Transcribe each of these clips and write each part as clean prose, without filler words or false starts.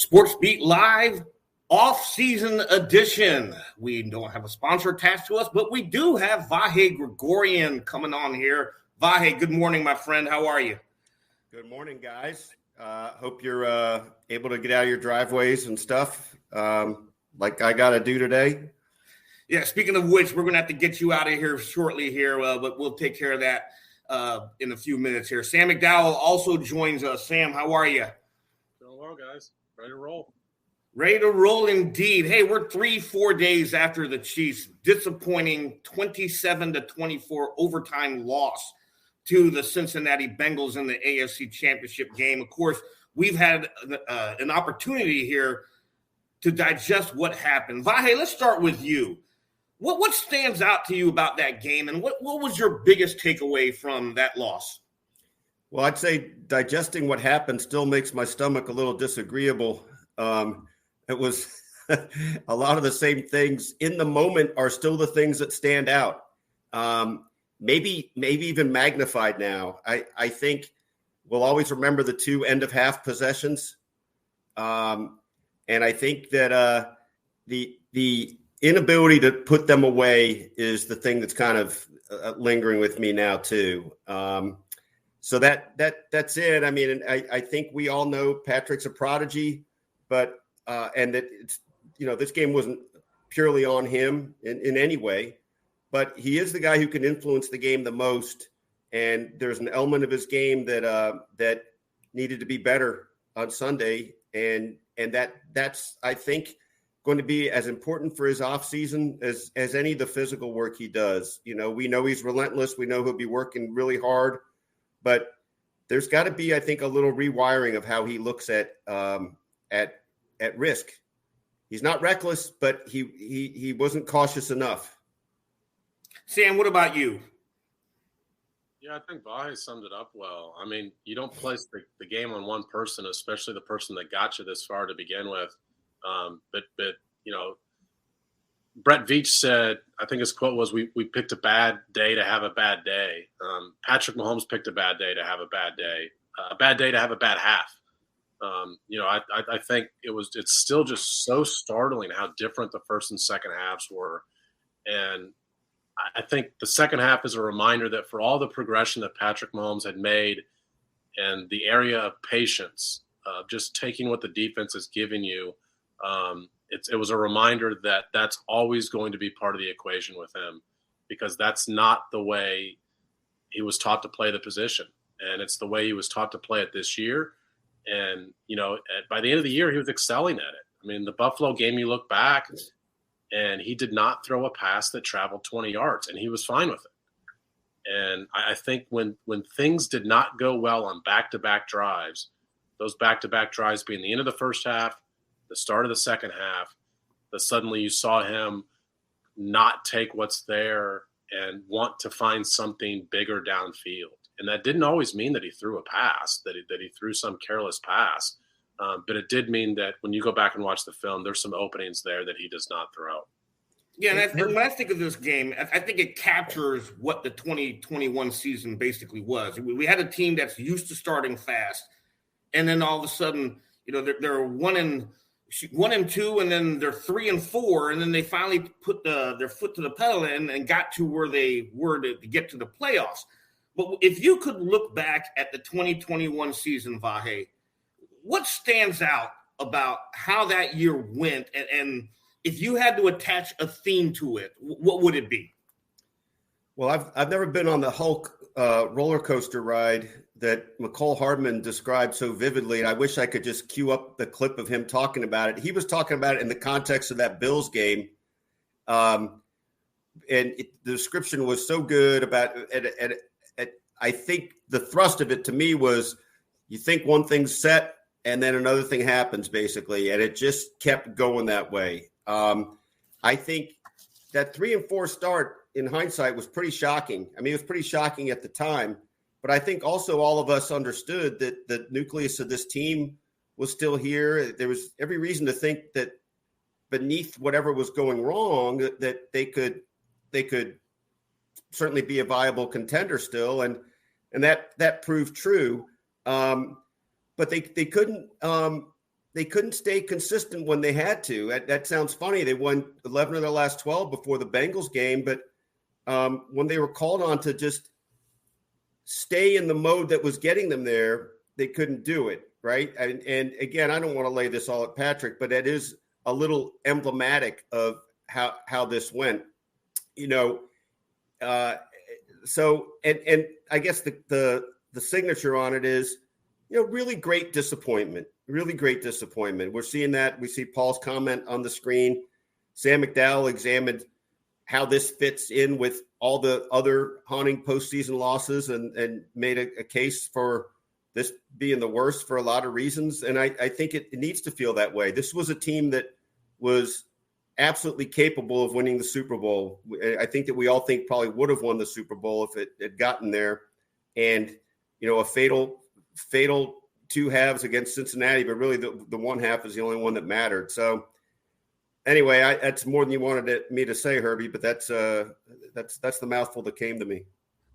Sports Beat Live off-season edition. We don't have a sponsor attached to us, but we do have Vahe Gregorian coming on here. Vahe, good morning, my friend. How are you? Good morning, guys. Hope you're able to get out of your driveways and stuff like I got to do today. Yeah, speaking of which, we're going to have to get you out of here shortly here, but we'll take care of that in a few minutes here. Sam McDowell also joins us. Sam, how are you? Doing well, guys. Ready to roll. Ready to roll indeed. Hey, we're 3-4 days after the Chiefs' disappointing 27-24 overtime loss to the Cincinnati Bengals in the AFC Championship game. Of course, we've had an opportunity here to digest what happened. Vahe, let's start with you. What stands out to you about that game, and what was your biggest takeaway from that loss? Well, I'd say digesting what happened still makes my stomach a little disagreeable. It was a lot of the same things in the moment are still the things that stand out. Maybe even magnified now. I think we'll always remember the two end of half possessions. And I think that the inability to put them away is the thing that's kind of lingering with me now too. So that's it. I mean, I think we all know Patrick's a prodigy, but and that it's, this game wasn't purely on him in any way, but he is the guy who can influence the game the most. And there's an element of his game that needed to be better on Sunday. And that's, I think, going to be as important for his offseason as any of the physical work he does. We know he's relentless. We know he'll be working really hard, but there's got to be, I think, a little rewiring of how he looks at risk. He's not reckless, but he wasn't cautious enough. Sam, what about you? Yeah, I think Vahe summed it up well. I mean, you don't place the game on one person, especially the person that got you this far to begin with. But Brett Veach said, I think his quote was, we picked a bad day to have a bad day. Patrick Mahomes picked a bad day to have a bad day to have a bad half. I think it's still just so startling how different the first and second halves were. And I think the second half is a reminder that for all the progression that Patrick Mahomes had made and the area of patience, just taking what the defense is giving you, it was a reminder that that's always going to be part of the equation with him, because that's not the way he was taught to play the position. And it's the way he was taught to play it this year. And, by the end of the year, he was excelling at it. I mean, the Buffalo game, you look back and he did not throw a pass that traveled 20 yards, and he was fine with it. And I think when things did not go well on back-to-back drives, those back-to-back drives being the end of the first half, the start of the second half, that suddenly you saw him not take what's there and want to find something bigger downfield. And that didn't always mean that he threw a pass, that he threw some careless pass. But it did mean that when you go back and watch the film, there's some openings there that he does not throw. Yeah, and when I think of this game, I think it captures what the 2021 season basically was. We had a team that's used to starting fast, and then all of a sudden, they're 1-2, and then they're 3-4, and then they finally put their foot to the pedal and got to where they were to get to the playoffs. But if you could look back at the 2021 season, Vahe, what stands out about how that year went? And if you had to attach a theme to it, what would it be? Well, I've never been on the Hulk roller coaster ride that McCole Hardman described so vividly, and I wish I could just cue up the clip of him talking about it. He was talking about it in the context of that Bills game, and the description was so good about it. I think the thrust of it to me was, you think one thing's set and then another thing happens, basically, and it just kept going that way. I think that 3-4 start in hindsight was pretty shocking. I mean, it was pretty shocking at the time, but I think also all of us understood that the nucleus of this team was still here. There was every reason to think that beneath whatever was going wrong, that they could certainly be a viable contender still, and that proved true. But they couldn't they couldn't stay consistent when they had to. That sounds funny. They won 11 of their last 12 before the Bengals game, but when they were called on to just stay in the mode that was getting them there, they couldn't do it, right? And again, I don't want to lay this all at Patrick, but it is a little emblematic of how this went, So I guess the signature on it is, really great disappointment. Really great disappointment. We're seeing that. We see Paul's comment on the screen. Sam McDowell examined how this fits in with all the other haunting postseason losses and made a case for this being the worst for a lot of reasons. And I think it needs to feel that way. This was a team that was absolutely capable of winning the Super Bowl. I think that we all think probably would have won the Super Bowl if it had gotten there. And, a fatal two halves against Cincinnati, but really the one half is the only one that mattered. So anyway, that's more than you wanted me to say, Herbie, but that's the mouthful that came to me.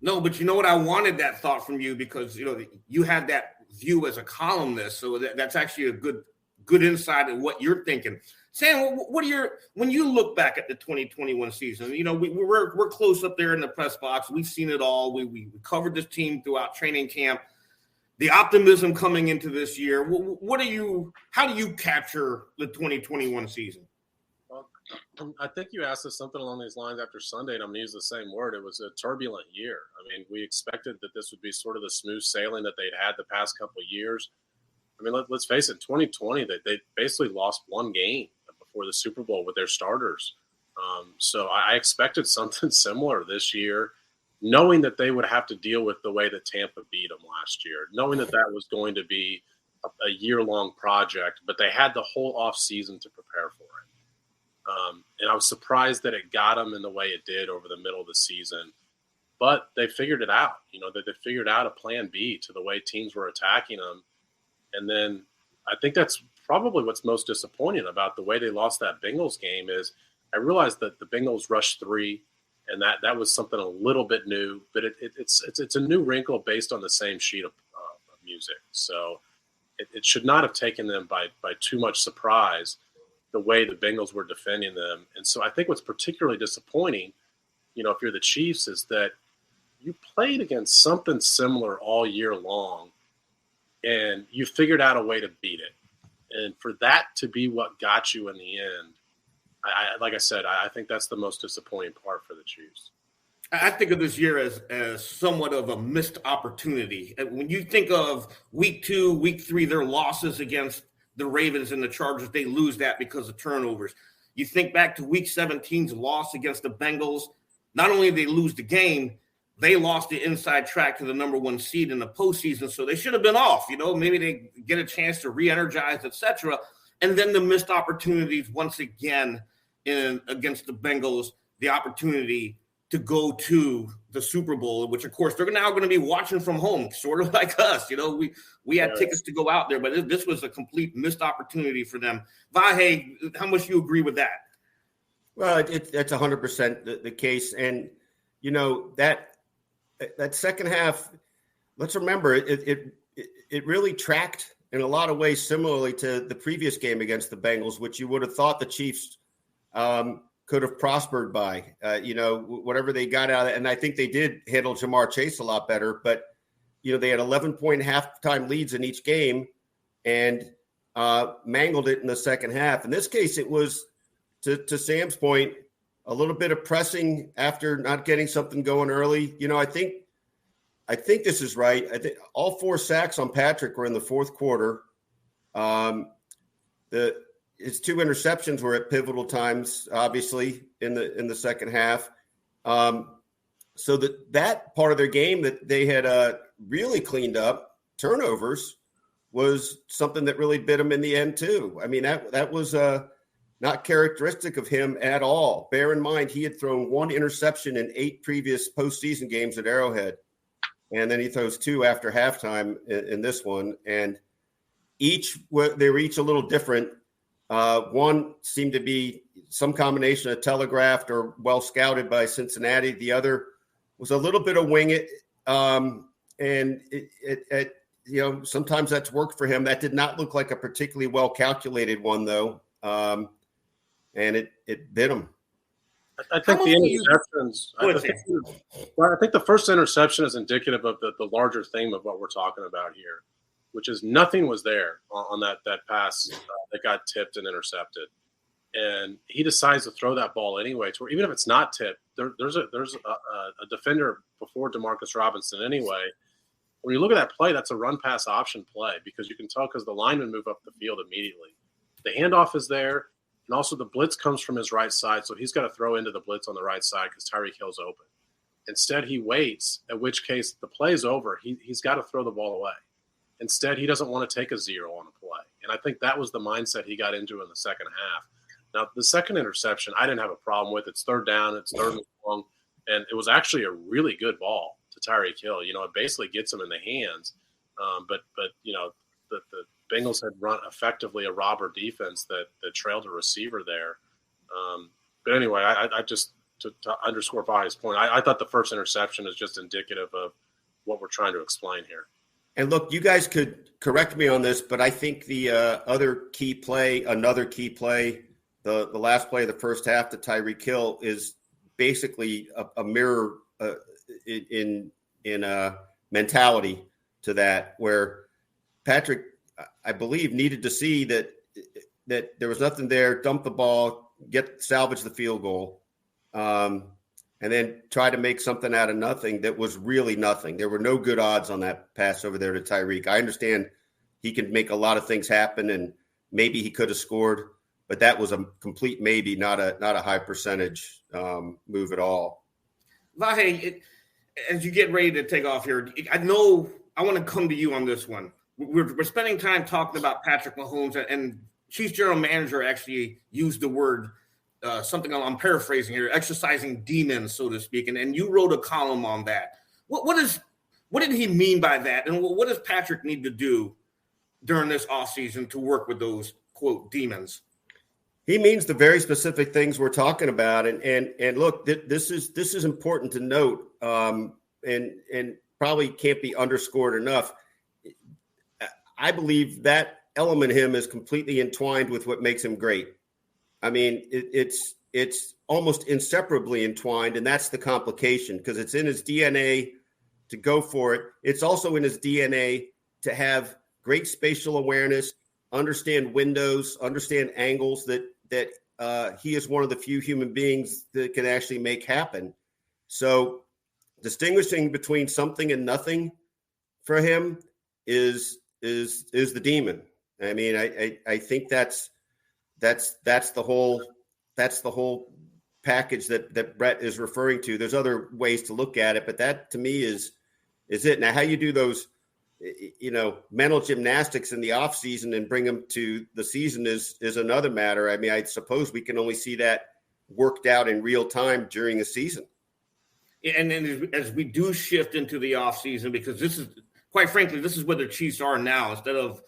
No, but you know what? I wanted that thought from you because, you had that view as a columnist. So that's actually a good insight in what you're thinking. Sam, when you look back at the 2021 season, we're close up there in the press box. We've seen it all. We covered this team throughout training camp. The optimism coming into this year. How do you capture the 2021 season? Well, I think you asked us something along these lines after Sunday, and I'm going to use the same word. It was a turbulent year. I mean, we expected that this would be sort of the smooth sailing that they'd had the past couple of years. I mean, let's face it, 2020, they basically lost one game before the Super Bowl with their starters. So I expected something similar this year, knowing that they would have to deal with the way that Tampa beat them last year, knowing that was going to be a year-long project, but they had the whole offseason to prepare for it. And I was surprised that it got them in the way it did over the middle of the season. But they figured it out. They figured out a plan B to the way teams were attacking them. And then I think that's probably what's most disappointing about the way they lost that Bengals game is I realized that the Bengals rushed 3, and that was something a little bit new, but it's a new wrinkle based on the same sheet of music. So it should not have taken them by too much surprise the way the Bengals were defending them. And so I think what's particularly disappointing, if you're the Chiefs, is that you played against something similar all year long, and you figured out a way to beat it. And for that to be what got you in the end, like I said, I think that's the most disappointing part for the Chiefs. I think of this year as somewhat of a missed opportunity. When you think of week 2, week 3, their losses against the Ravens and the Chargers, they lose that because of turnovers. You think back to week 17's loss against the Bengals. Not only did they lose the game, they lost the inside track to the number 1 seed in the postseason. So they should have been off, maybe they get a chance to re-energize, etc. And then the missed opportunities once again against the Bengals, the opportunity to go to the Super Bowl, which of course they're now going to be watching from home, sort of like us. We had tickets to go out there, but this was a complete missed opportunity for them. Vahe, how much do you agree with that? Well, that's 100% the case. And, that second half, let's remember it really tracked in a lot of ways similarly to the previous game against the Bengals, which you would have thought the Chiefs could have prospered by, whatever they got out of it. And I think they did handle Jamar Chase a lot better, but, they had 11-point halftime leads in each game and mangled it in the second half. In this case, it was, to Sam's point, a little bit of pressing after not getting something going early. I think this is right. I think all 4 sacks on Patrick were in the fourth quarter. His 2 interceptions were at pivotal times, obviously, in the second half. So that part of their game that they had really cleaned up, turnovers, was something that really bit him in the end too. I mean, that was not characteristic of him at all. Bear in mind, he had thrown 1 interception in 8 previous postseason games at Arrowhead. And then he throws 2 after halftime in this one. And they were each a little different. One seemed to be some combination of telegraphed or well scouted by Cincinnati. The other was a little bit of wing it. And sometimes that's worked for him. That did not look like a particularly well calculated one, though, and it bit him. I think the interceptions. I think the first interception is indicative of the larger theme of what we're talking about here, which is nothing was there on that pass that got tipped and intercepted, and he decides to throw that ball anyway. To where even if it's not tipped, there's a defender before Demarcus Robinson anyway. When you look at that play, that's a run pass option play because you can tell because the linemen move up the field immediately. The handoff is there. And also the blitz comes from his right side, so he's got to throw into the blitz on the right side because Tyreek Hill's open. Instead, he waits, at which case the play's over. He's got to throw the ball away. Instead, he doesn't want to take a zero on a play. And I think that was the mindset he got into in the second half. Now, the second interception, I didn't have a problem with. It's third down. It's third and long. And it was actually a really good ball to Tyreek Hill. It basically gets him in the hands. But the Bengals had run effectively a robber defense that trailed a receiver there. But anyway, I just to underscore Vahe's point, I thought the first interception is just indicative of what we're trying to explain here. And look, you guys could correct me on this, but I think the another key play, the last play of the first half to Tyreek Hill is basically a mirror in mentality to that, where Patrick, I believe, needed to see that there was nothing there, dump the ball, salvage the field goal, and then try to make something out of nothing that was really nothing. There were no good odds on that pass over there to Tyreek. I understand he can make a lot of things happen, and maybe he could have scored, but that was a complete maybe, not a high percentage move at all. Vahe, as you get ready to take off here, I know I want to come to you on this one. We're spending time talking about Patrick Mahomes, and Chiefs general manager actually used the word something I'm paraphrasing here, exercising demons, so to speak. And you wrote a column on that. What did he mean by that? And what does Patrick need to do during this offseason to work with those, quote, demons? He means the very specific things we're talking about. And look, this is important to note, and probably can't be underscored enough. I believe that element of him is completely entwined with what makes him great. I mean, it's almost inseparably entwined, and that's the complication because it's in his DNA to go for it. It's also in his DNA to have great spatial awareness, understand windows, understand angles that he is one of the few human beings that can actually make happen. So distinguishing between something and nothing for him is the demon. I mean, I think that's the whole package that Brett is referring to. There's other ways to look at it, but that to me is it. Now, how you do those, mental gymnastics in the offseason and bring them to the season is another matter. I mean, I suppose we can only see that worked out in real time during the season. And then as we do shift into the offseason, because this is, quite frankly, this is where the Chiefs are now. Instead of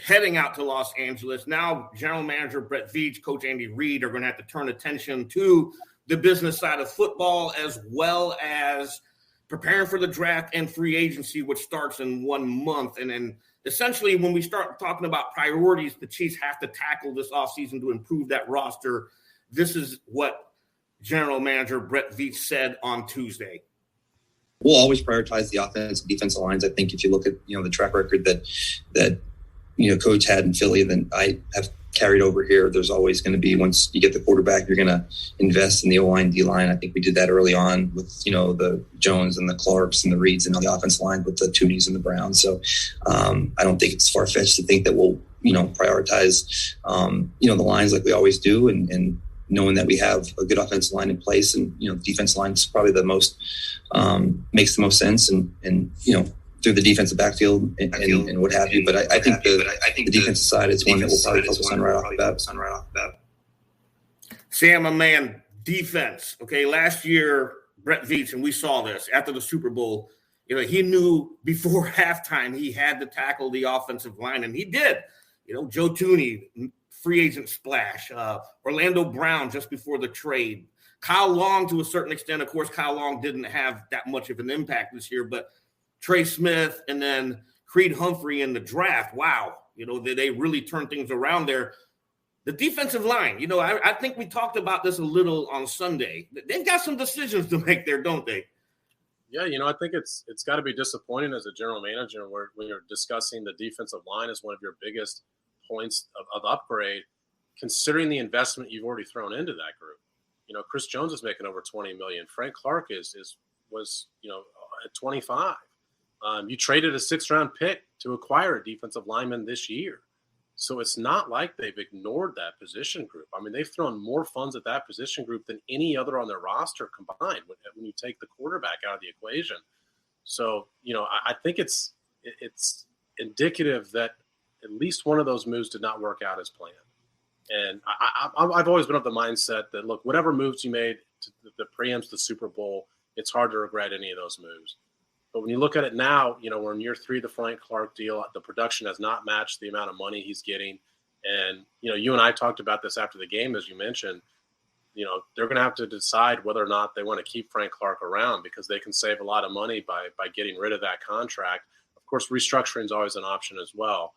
heading out to Los Angeles, now general manager Brett Veach, coach Andy Reid are going to have to turn attention to the business side of football, as well as preparing for the draft and free agency, which starts in 1 month. And then essentially when we start talking about priorities the Chiefs have to tackle this offseason to improve that roster, this is what general manager Brett Veach said on Tuesday. We'll always prioritize the offense and defensive lines. I think if you look at, the track record that coach had in Philly, then I have carried over here. There's always going to be, once you get the quarterback, you're going to invest in the O-line, D-line. I think we did that early on with, the Jones and the Clarks and the Reeds and on the offensive line with the Tooneys and the Browns. So I don't think it's far-fetched to think that we'll, prioritize, the lines like we always do, and knowing that we have a good offensive line in place, and, the defense line is probably the most, makes the most sense, and through the defensive backfield and what have you. But I think the defensive side is one that we'll probably focus on right off the bat. Sam, my man, defense. Okay, last year, Brett Veach, and we saw this after the Super Bowl, he knew before halftime he had to tackle the offensive line, and he did. Joe Tooney, free agent splash, Orlando Brown just before the trade, Kyle Long to a certain extent. Of course, Kyle Long didn't have that much of an impact this year, but Trey Smith, and then Creed Humphrey in the draft. Wow. They really turned things around there. The defensive line, I think we talked about this a little on Sunday. They've got some decisions to make there, don't they? Yeah, I think it's got to be disappointing as a general manager when you're discussing the defensive line as one of your biggest points of upgrade, considering the investment you've already thrown into that group. Chris Jones is making over $20 million. Frank Clark was at 25. You traded a 6th-round pick to acquire a defensive lineman this year. So it's not like they've ignored that position group. I mean, they've thrown more funds at that position group than any other on their roster combined when you take the quarterback out of the equation. So, I think it's indicative that at least one of those moves did not work out as planned. And I've always been of the mindset that, look, whatever moves you made that preempts the Super Bowl, it's hard to regret any of those moves. But when you look at it now, we're in year 3 of the Frank Clark deal. The production has not matched the amount of money he's getting. And, you and I talked about this after the game, as you mentioned. They're going to have to decide whether or not they want to keep Frank Clark around because they can save a lot of money by getting rid of that contract. Of course, restructuring is always an option as well.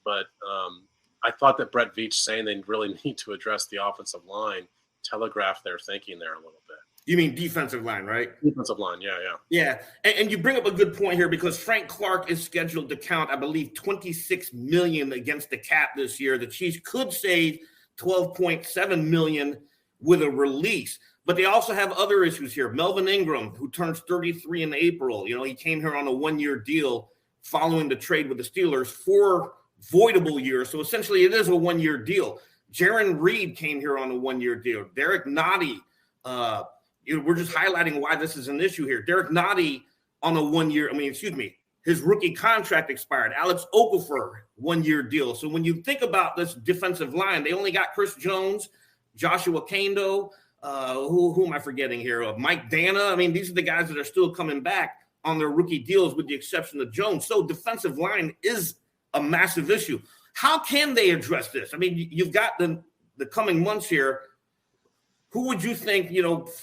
But I thought that Brett Veach saying they really need to address the offensive line telegraphed their thinking there a little bit. You mean defensive line, right? Defensive line, yeah. Yeah, and you bring up a good point here because Frank Clark is scheduled to count, I believe, $26 million against the cap this year. The Chiefs could save $12.7 million with a release. But they also have other issues here. Melvin Ingram, who turns 33 in April, he came here on a 1-year deal following the trade with the Steelers, 4 voidable years. So essentially it is a 1-year deal. Jaron Reed came here on a 1-year deal. Derek Nottie, we're just highlighting why this is an issue here. Derek Nottie on a 1-year, his rookie contract expired. Alex Okafor, 1-year deal. So when you think about this defensive line, they only got Chris Jones, Joshua Kando, who am I forgetting here? Mike Dana. These are the guys that are still coming back on their rookie deals with the exception of Jones. So defensive line is a massive issue. How can they address this? You've got the coming months here. Who would you think,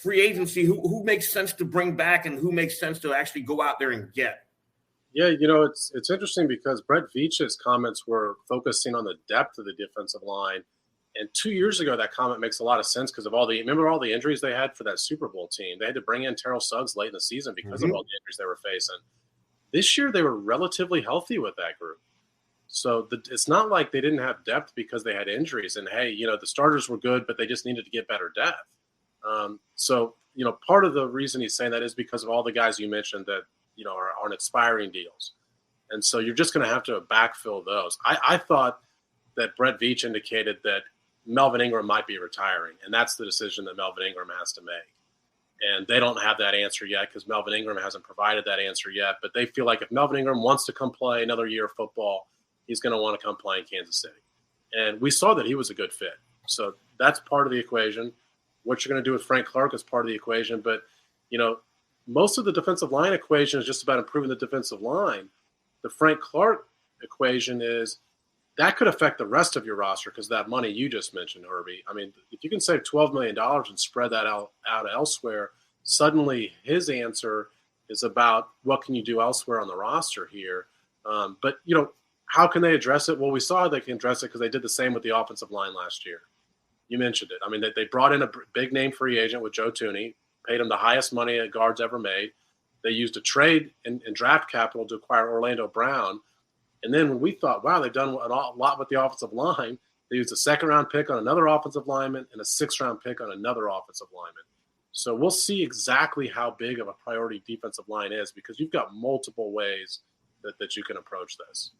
free agency, who makes sense to bring back and who makes sense to actually go out there and get? Yeah, it's interesting because Brett Veach's comments were focusing on the depth of the defensive line. And 2 years ago, that comment makes a lot of sense because of remember all the injuries they had for that Super Bowl team? They had to bring in Terrell Suggs late in the season because of all the injuries they were facing. This year, they were relatively healthy with that group. So it's not like they didn't have depth because they had injuries. And, hey, the starters were good, but they just needed to get better depth. So part of the reason he's saying that is because of all the guys you mentioned that, are on expiring deals. And so you're just going to have to backfill those. I thought that Brett Veach indicated that Melvin Ingram might be retiring, and that's the decision that Melvin Ingram has to make. And they don't have that answer yet because Melvin Ingram hasn't provided that answer yet. But they feel like if Melvin Ingram wants to come play another year of football, he's going to want to come play in Kansas City. And we saw that he was a good fit. So that's part of the equation. What you're going to do with Frank Clark is part of the equation. But, most of the defensive line equation is just about improving the defensive line. The Frank Clark equation is that could affect the rest of your roster because that money you just mentioned, Herbie. If you can save $12 million and spread that out elsewhere, suddenly his answer is about what can you do elsewhere on the roster here. But, how can they address it? Well, we saw they can address it because they did the same with the offensive line last year. You mentioned it. They brought in a big name free agent with Joe Thuney, paid him the highest money a guard's ever made. They used a trade and draft capital to acquire Orlando Brown. And then when we thought, wow, they've done a lot with the offensive line, they used a 2nd-round pick on another offensive lineman and a 6th-round pick on another offensive lineman. So we'll see exactly how big of a priority defensive line is because you've got multiple ways that you can approach this.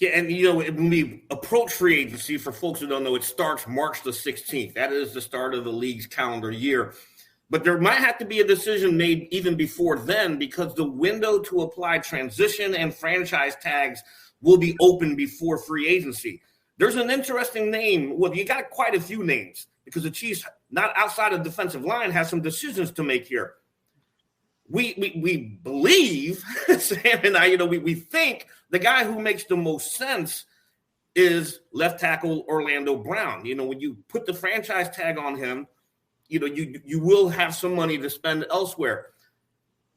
Yeah, and, when we approach free agency, for folks who don't know, it starts March the 16th. That is the start of the league's calendar year. But there might have to be a decision made even before then because the window to apply transition and franchise tags will be open before free agency. There's an interesting name. Well, you got quite a few names because the Chiefs, not outside of defensive line, have some decisions to make here. We believe, Sam and I, we think the guy who makes the most sense is left tackle Orlando Brown. When you put the franchise tag on him, you will have some money to spend elsewhere.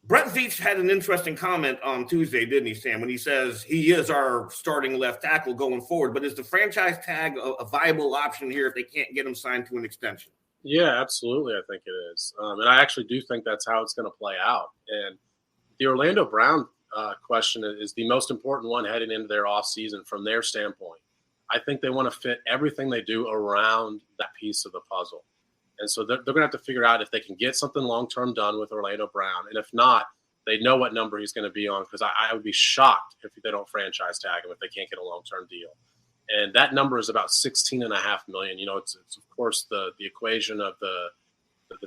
Brett Veach had an interesting comment on Tuesday, didn't he, Sam, when he says he is our starting left tackle going forward, but is the franchise tag a viable option here if they can't get him signed to an extension? Yeah, absolutely. I think it is. And I actually do think that's how it's going to play out. And the Orlando Brown question is the most important one heading into their offseason from their standpoint. I think they want to fit everything they do around that piece of the puzzle. And so they're going to have to figure out if they can get something long-term done with Orlando Brown. And if not, they know what number he's going to be on, because I would be shocked if they don't franchise tag him if they can't get a long-term deal. And that number is about $16.5 million. You know, it's of course the equation of the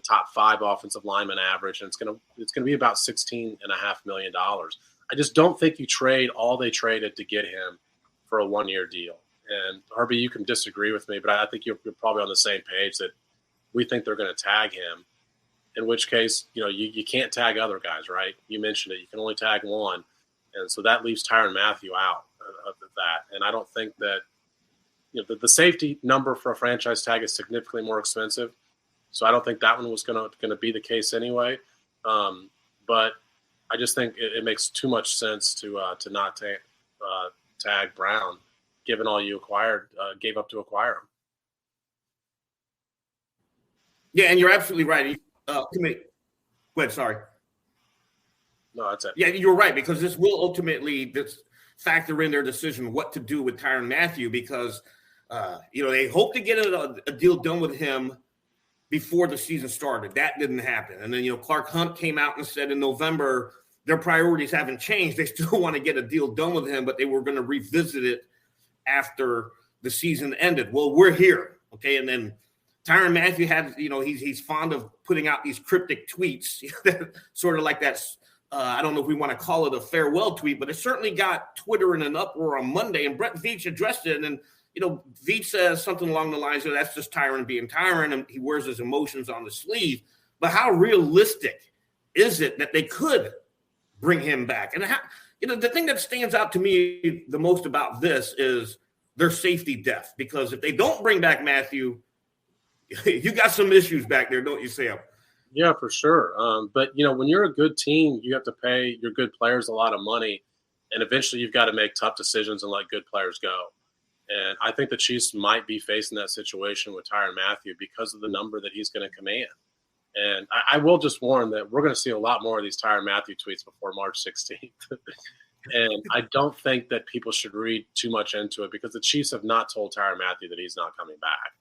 top 5 offensive lineman average, and it's going to be about $16.5 million. I just don't think you trade all they traded to get him for a 1-year deal. And Herbie, you can disagree with me, but I think you're probably on the same page that we think they're going to tag him, in which case, you know, you can't tag other guys, right? You mentioned it. You can only tag one. And so that leaves Tyrann Mathieu out of that. And I don't think that, you know, the safety number for a franchise tag is significantly more expensive. So I don't think that one was going to be the case anyway. But I just think it makes too much sense to not tag Brown, given all you gave up to acquire him. Yeah, and you're absolutely right. Go ahead, sorry. No, that's it. Yeah, you're right, because this will ultimately factor in their decision what to do with Tyrann Mathieu, because you know, they hope to get a deal done with him before the season started. That didn't happen. And then, you know, Clark Hunt came out and said in November their priorities haven't changed. They still want to get a deal done with him, but they were going to revisit it after the season ended. Well, we're here, okay? And then Tyrann Mathieu had, you know, he's fond of putting out these cryptic tweets, sort of like that. I don't know if we want to call it a farewell tweet, but it certainly got Twitter in an uproar on Monday. And Brett Veach addressed it. And, you know, Veach says something along the lines of, that's just Tyrann being Tyrann, and he wears his emotions on the sleeve. But how realistic is it that they could bring him back? And, how, you know, the thing that stands out to me the most about this is their safety depth. Because if they don't bring back Mathieu, you got some issues back there, don't you, Sam? Yeah, for sure. But, you know, when you're a good team, you have to pay your good players a lot of money. And eventually you've got to make tough decisions and let good players go. And I think the Chiefs might be facing that situation with Tyrann Mathieu because of the number that he's going to command. And I will just warn that we're going to see a lot more of these Tyrann Mathieu tweets before March 16th. And I don't think that people should read too much into it, because the Chiefs have not told Tyrann Mathieu that he's not coming back.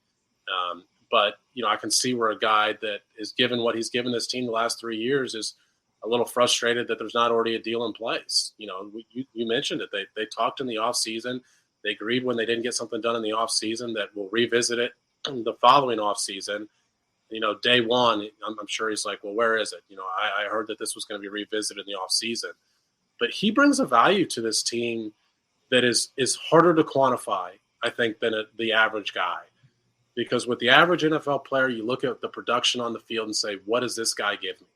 But, you know, I can see where a guy that is given what he's given this team the last 3 years is a little frustrated that there's not already a deal in place. You know, you mentioned it. They talked in the offseason. They agreed when they didn't get something done in the offseason that we'll revisit it the following offseason. You know, day one, I'm sure he's like, well, where is it? You know, I heard that this was going to be revisited in the offseason. But he brings a value to this team that is harder to quantify, I think, than the average guy. Because with the average NFL player, you look at the production on the field and say, what does this guy give me?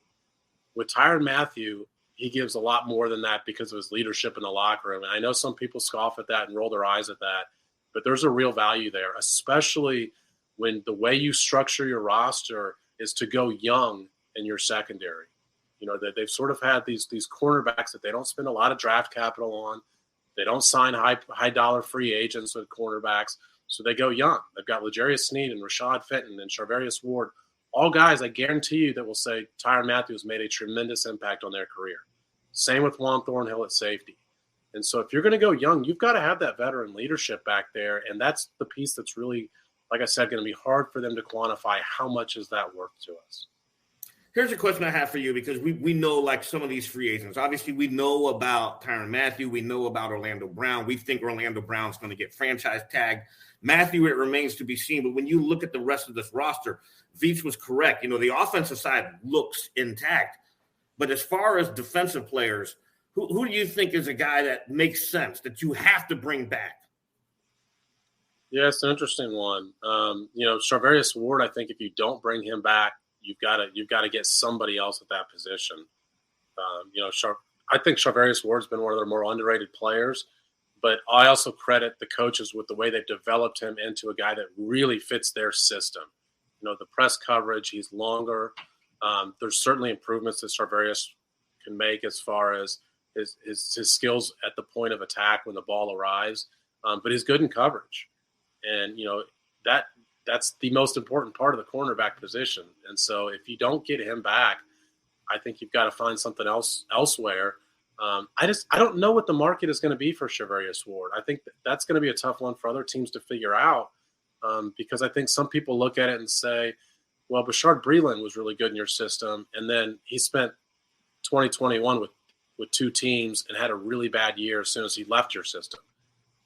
With Tyrann Mathieu, he gives a lot more than that because of his leadership in the locker room. And I know some people scoff at that and roll their eyes at that, but there's a real value there, especially when the way you structure your roster is to go young in your secondary. You know, that they've sort of had these cornerbacks that they don't spend a lot of draft capital on. They don't sign high dollar free agents with cornerbacks. So they go young. They've got L'Jarius Sneed and Rashad Fenton and Charvarius Ward, all guys I guarantee you that will say Tyrann Mathieu has made a tremendous impact on their career. Same with Juan Thornhill at safety. And so if you're going to go young, you've got to have that veteran leadership back there. And that's the piece that's really, like I said, going to be hard for them to quantify how much is that worth to us. Here's a question I have for you, because we know, like, some of these free agents. Obviously, we know about Tyrann Mathieu. We know about Orlando Brown. We think Orlando Brown's going to get franchise tagged. Mathieu, it remains to be seen. But when you look at the rest of this roster, Veach was correct. You know, the offensive side looks intact. But as far as defensive players, who do you think is a guy that makes sense, that you have to bring back? Yeah, it's an interesting one. You know, Charvarius Ward, I think if you don't bring him back, you've got to get somebody else at that position. You know, I think Charvarius Ward's been one of their more underrated players, but I also credit the coaches with the way they've developed him into a guy that really fits their system. You know, the press coverage, he's longer. There's certainly improvements that Charvarius can make as far as his skills at the point of attack when the ball arrives, but he's good in coverage. And, that's the most important part of the cornerback position. And so if you don't get him back, I think you've got to find something else elsewhere. I don't know what the market is going to be for Charvarius Ward. I think that's going to be a tough one for other teams to figure out, because I think some people look at it and say, well, Bashard Breeland was really good in your system, and then he spent 2021 with two teams and had a really bad year as soon as he left your system.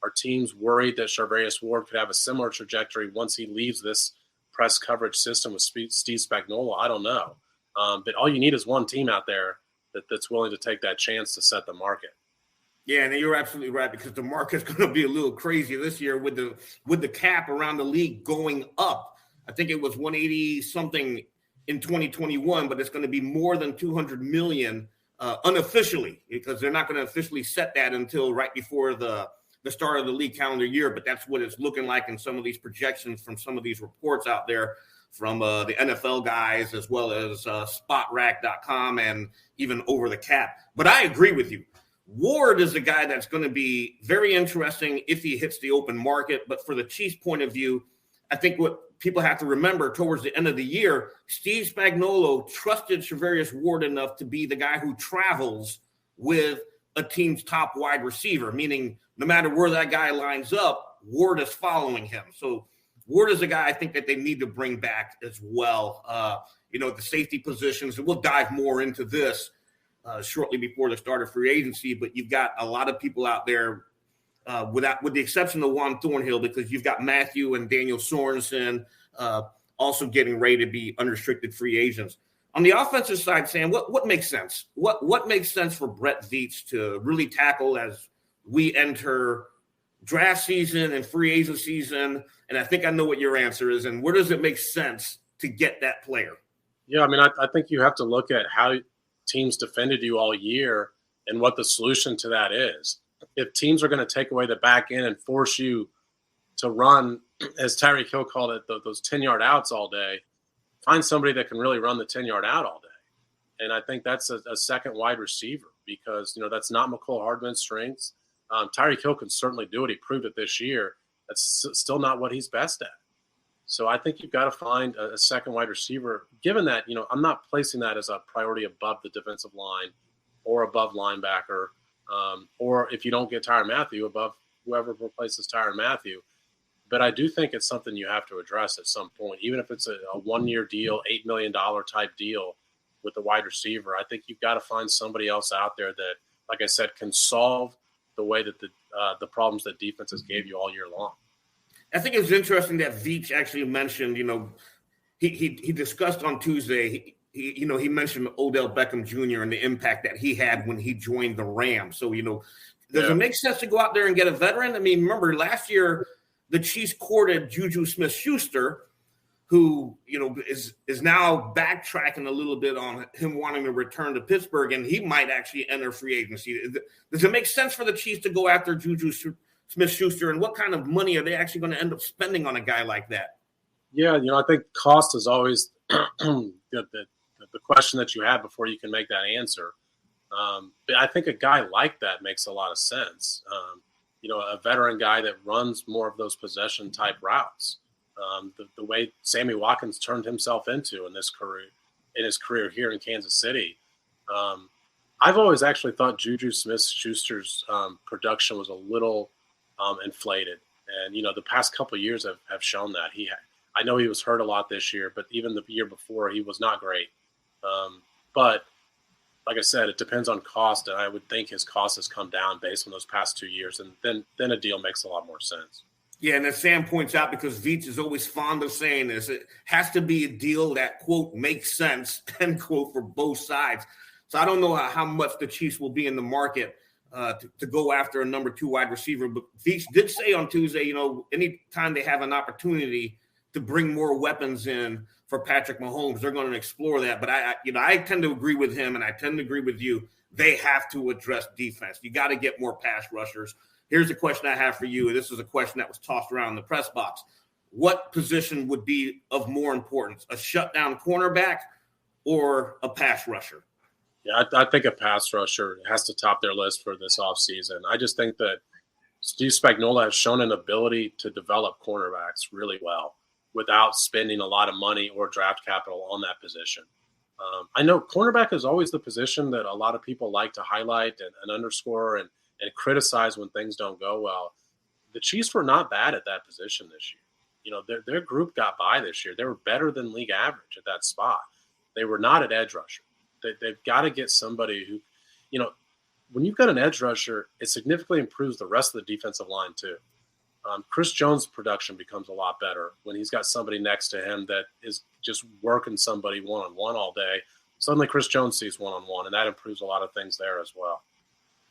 Are teams worried that Charvarius Ward could have a similar trajectory once he leaves this press coverage system with Steve Spagnuolo? I don't know. But all you need is one team out there that's willing to take that chance to set the market. Yeah, and you're absolutely right, because the market's going to be a little crazy this year with the cap around the league going up. I think it was 180 something in 2021, but it's going to be more than 200 million unofficially, because they're not going to officially set that until right before the start of the league calendar year. But that's what it's looking like in some of these projections from some of these reports out there from the NFL guys, as well as spotrack.com and even Over the Cap. But I agree with you. Ward is a guy that's going to be very interesting if he hits the open market. But for the Chiefs' point of view, I think what people have to remember towards the end of the year, Steve Spagnuolo trusted Charvarius Ward enough to be the guy who travels with a team's top wide receiver, meaning no matter where that guy lines up, Ward is following him. So Ward is a guy I think that they need to bring back as well. The safety positions, and we'll dive more into this shortly before the start of free agency, but you've got a lot of people out there with the exception of Juan Thornhill, because you've got Matthew and Daniel Sorensen also getting ready to be unrestricted free agents. On the offensive side, Sam, what makes sense? What makes sense for Brett Veach to really tackle as we enter draft season and free agent season? And I think I know what your answer is. And where does it make sense to get that player? Yeah, I mean, I think you have to look at how teams defended you all year and what the solution to that is. If teams are going to take away the back end and force you to run, as Tyreek Hill called it, those 10-yard outs all day, find somebody that can really run the 10-yard out all day. And I think that's a second wide receiver, because, that's not McCole Hardman's strengths. Tyreek Hill can certainly do it. He proved it this year. That's still not what he's best at. So I think you've got to find a second wide receiver, given that, I'm not placing that as a priority above the defensive line or above linebacker, or if you don't get Tyrann Mathieu, above whoever replaces Tyrann Mathieu. But I do think it's something you have to address at some point, even if it's a one-year deal, $8 million type deal with the wide receiver. I think you've got to find somebody else out there that, like I said, can solve the way that the problems that defenses gave you all year long. I think it's interesting that Veach actually mentioned, he discussed on Tuesday, he mentioned Odell Beckham Jr. and the impact that he had when he joined the Rams. So, does it make sense to go out there and get a veteran? I mean, remember last year the Chiefs courted Juju Smith-Schuster, who, is now backtracking a little bit on him wanting to return to Pittsburgh, and he might actually enter free agency. Does it make sense for the Chiefs to go after Juju Smith-Schuster, and what kind of money are they actually going to end up spending on a guy like that? Yeah, I think cost is always the question that you have before you can make that answer. But I think a guy like that makes a lot of sense. A veteran guy that runs more of those possession type routes. The way Sammy Watkins turned himself into in his career here in Kansas City. I've always actually thought Juju Smith-Schuster's production was a little inflated. And, the past couple of years have shown that. I know he was hurt a lot this year, but even the year before, he was not great. But like I said, it depends on cost, and I would think his cost has come down based on those past 2 years, and then a deal makes a lot more sense. Yeah, and as Sam points out, because Veach is always fond of saying this, it has to be a deal that, quote, makes sense, end quote, for both sides. So I don't know how much the Chiefs will be in the market to go after a number 2 wide receiver. But Veach did say on Tuesday, anytime they have an opportunity to bring more weapons in for Patrick Mahomes, they're going to explore that. But I tend to agree with him, and I tend to agree with you. They have to address defense. You got to get more pass rushers. Here's a question I have for you. This is a question that was tossed around in the press box. What position would be of more importance, a shutdown cornerback or a pass rusher? Yeah, I think a pass rusher has to top their list for this offseason. I just think that Steve Spagnuolo has shown an ability to develop cornerbacks really well without spending a lot of money or draft capital on that position. I know cornerback is always the position that a lot of people like to highlight and underscore and criticize when things don't go well. The Chiefs were not bad at that position this year. You know, their group got by this year. They were better than league average at that spot. They were not at edge rusher. They've got to get somebody who, you know, when you've got an edge rusher, it significantly improves the rest of the defensive line too. Chris Jones' production becomes a lot better when he's got somebody next to him that is just working somebody one-on-one all day. Suddenly Chris Jones sees one-on-one, and that improves a lot of things there as well.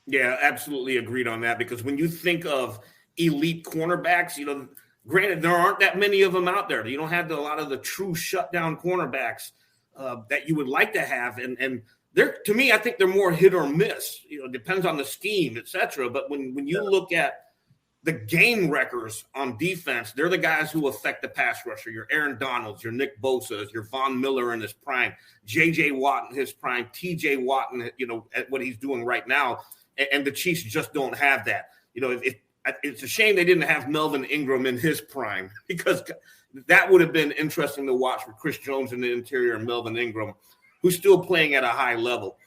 Yeah, absolutely agreed on that, because when you think of elite cornerbacks, you know, granted, there aren't that many of them out there. You don't have a lot of the true shutdown cornerbacks that you would like to have. And they're, to me, I think they're more hit or miss. You know, it depends on the scheme, et cetera. But when you look at the game wreckers on defense, they're the guys who affect the pass rusher. Your Aaron Donalds, your Nick Bosa's, your Von Miller in his prime, J.J. Watt in his prime, T.J. Watt, you know, at what he's doing right now. And the Chiefs just don't have that. You know, it's a shame they didn't have Melvin Ingram in his prime, because that would have been interesting to watch with Chris Jones in the interior and Melvin Ingram, who's still playing at a high level.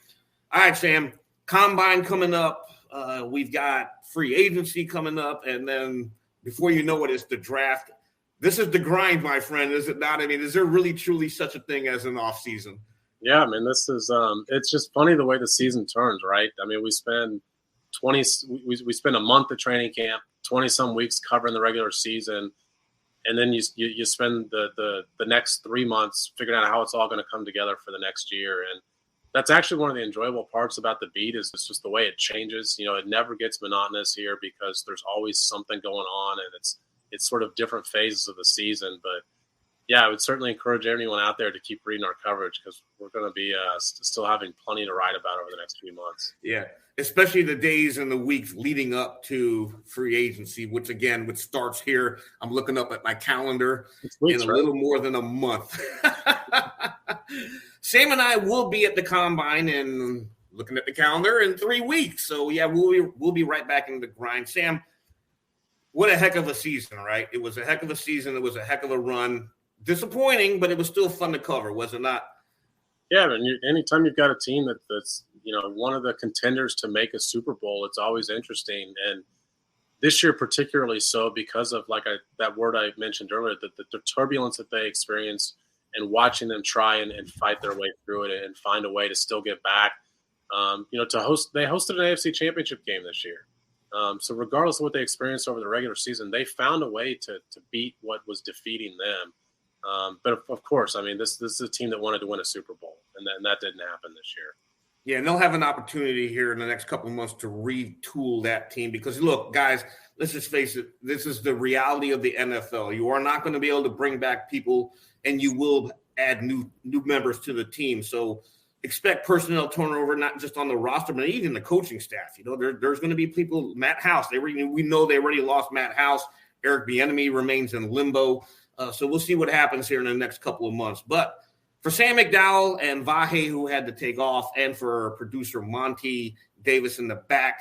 All right, Sam, Combine coming up. We've got free agency coming up, and then before you know it, it's the draft. This is the grind, my friend, is it not? I mean, is there really truly such a thing as an off season? Yeah, I mean, this is it's just funny the way the season turns, right? I mean, we spend we spend a month at training camp, 20-some weeks covering the regular season, and then you spend the next 3 months figuring out how it's all going to come together for the next year. And that's actually one of the enjoyable parts about the beat, is it's just the way it changes. You know, it never gets monotonous here because there's always something going on, and it's sort of different phases of the season. But yeah, I would certainly encourage anyone out there to keep reading our coverage, because we're going to be still having plenty to write about over the next few months. Yeah, especially the days and the weeks leading up to free agency, which starts here. I'm looking up at my calendar in a little more than a month. Sam and I will be at the Combine and looking at the calendar in 3 weeks. So yeah, we'll be right back in the grind. Sam, what a heck of a season, right? It was a heck of a season. It was a heck of a run. Disappointing, but it was still fun to cover, was it not? Yeah, and anytime you've got a team that's one of the contenders to make a Super Bowl, it's always interesting. And this year particularly so, because of that word I mentioned earlier, the turbulence that they experienced, and watching them try and fight their way through it and find a way to still get back. They hosted an AFC Championship game this year. So regardless of what they experienced over the regular season, they found a way to beat what was defeating them. But of course, I mean, this is a team that wanted to win a Super Bowl, and that didn't happen this year. Yeah, and they'll have an opportunity here in the next couple of months to retool that team, because, look, guys, let's just face it, this is the reality of the NFL. You are not going to be able to bring back people, and you will add new members to the team. So expect personnel turnover, not just on the roster, but even the coaching staff. You know, there's going to be people. Matt House, we know they already lost Matt House. Eric Bieniemy remains in limbo. So we'll see what happens here in the next couple of months. But for Sam McDowell and Vahe, who had to take off, and for producer Monty Davis in the back,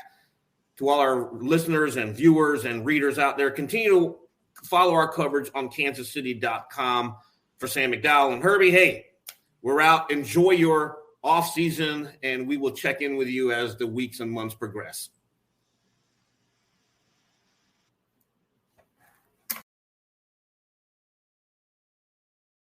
to all our listeners and viewers and readers out there, continue to follow our coverage on kansascity.com. For Sam McDowell and Herbie, hey, we're out. Enjoy your off season, and we will check in with you as the weeks and months progress.